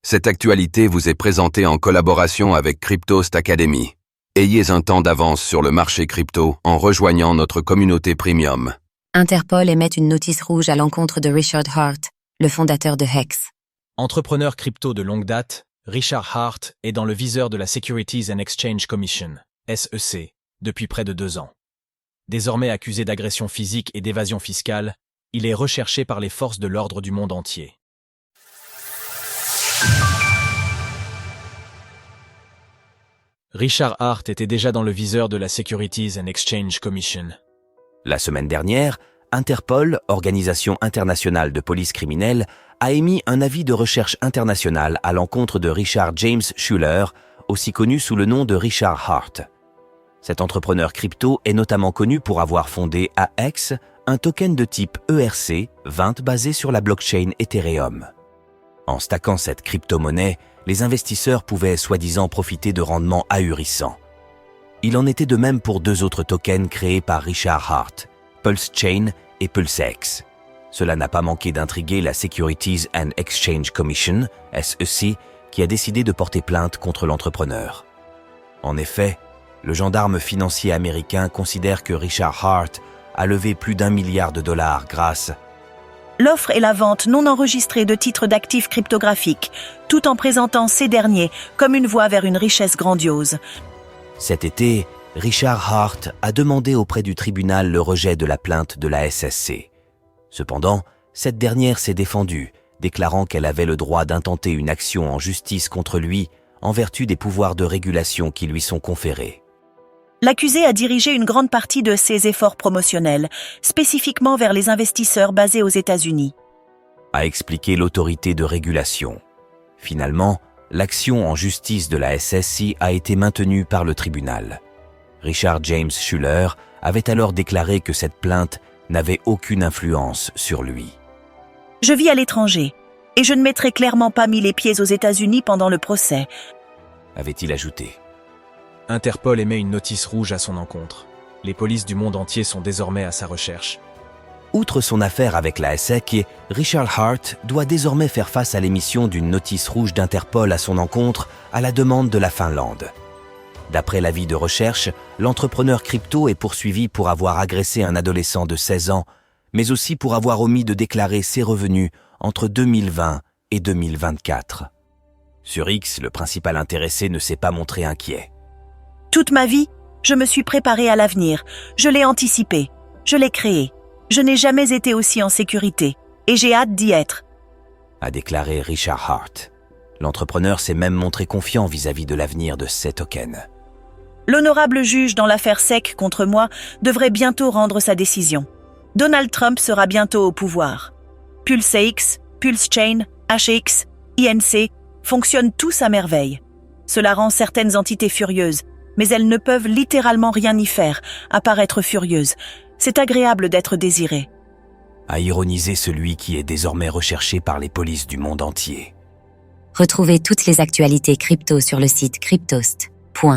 Cette actualité vous est présentée en collaboration avec Cryptost Academy. Ayez un temps d'avance sur le marché crypto en rejoignant notre communauté premium. Interpol émet une notice rouge à l'encontre de Richard Heart, le fondateur de Hex. Entrepreneur crypto de longue date, Richard Heart est dans le viseur de la Securities and Exchange Commission, SEC, depuis près de 2 ans. Désormais accusé d'agression physique et d'évasion fiscale, il est recherché par les forces de l'ordre du monde entier. Richard Heart était déjà dans le viseur de la Securities and Exchange Commission. La semaine dernière, Interpol, organisation internationale de police criminelle, a émis un avis de recherche internationale à l'encontre de Richard James Schuller, aussi connu sous le nom de Richard Heart. Cet entrepreneur crypto est notamment connu pour avoir fondé AX, un token de type ERC-20 basé sur la blockchain Ethereum. En stackant cette crypto-monnaie, les investisseurs pouvaient soi-disant profiter de rendements ahurissants. Il en était de même pour 2 autres tokens créés par Richard Heart, Pulse Chain et PulseX. Cela n'a pas manqué d'intriguer la Securities and Exchange Commission, SEC, qui a décidé de porter plainte contre l'entrepreneur. En effet, le gendarme financier américain considère que Richard Heart a levé plus d'$1 milliard grâce l'offre et la vente non enregistrée de titres d'actifs cryptographiques, tout en présentant ces derniers comme une voie vers une richesse grandiose. Cet été, Richard Heart a demandé auprès du tribunal le rejet de la plainte de la SSC. Cependant, cette dernière s'est défendue, déclarant qu'elle avait le droit d'intenter une action en justice contre lui en vertu des pouvoirs de régulation qui lui sont conférés. L'accusé a dirigé une grande partie de ses efforts promotionnels, spécifiquement vers les investisseurs basés aux États-Unis, a expliqué l'autorité de régulation. Finalement, l'action en justice de la SSC a été maintenue par le tribunal. Richard James Schuller avait alors déclaré que cette plainte n'avait aucune influence sur lui. « Je vis à l'étranger, et je ne mettrai clairement pas mis les pieds aux États-Unis pendant le procès », avait-il ajouté. Interpol émet une notice rouge à son encontre. Les polices du monde entier sont désormais à sa recherche. Outre son affaire avec la SEC, Richard Heart doit désormais faire face à l'émission d'une notice rouge d'Interpol à son encontre à la demande de la Finlande. D'après l'avis de recherche, l'entrepreneur crypto est poursuivi pour avoir agressé un adolescent de 16 ans, mais aussi pour avoir omis de déclarer ses revenus entre 2020 et 2024. Sur X, le principal intéressé ne s'est pas montré inquiet. « Toute ma vie, je me suis préparé à l'avenir, je l'ai anticipé, je l'ai créé. Je n'ai jamais été aussi en sécurité, et j'ai hâte d'y être », a déclaré Richard Heart. L'entrepreneur s'est même montré confiant vis-à-vis de l'avenir de ces tokens. L'honorable juge dans l'affaire SEC contre moi devrait bientôt rendre sa décision. Donald Trump sera bientôt au pouvoir. PulseX, PulseChain, HX, INC fonctionnent tous à merveille. Cela rend certaines entités furieuses, mais elles ne peuvent littéralement rien y faire, à part être furieuses. C'est agréable d'être désiré, a ironisé celui qui est désormais recherché par les polices du monde entier. Retrouvez toutes les actualités crypto sur le site cryptost.fr.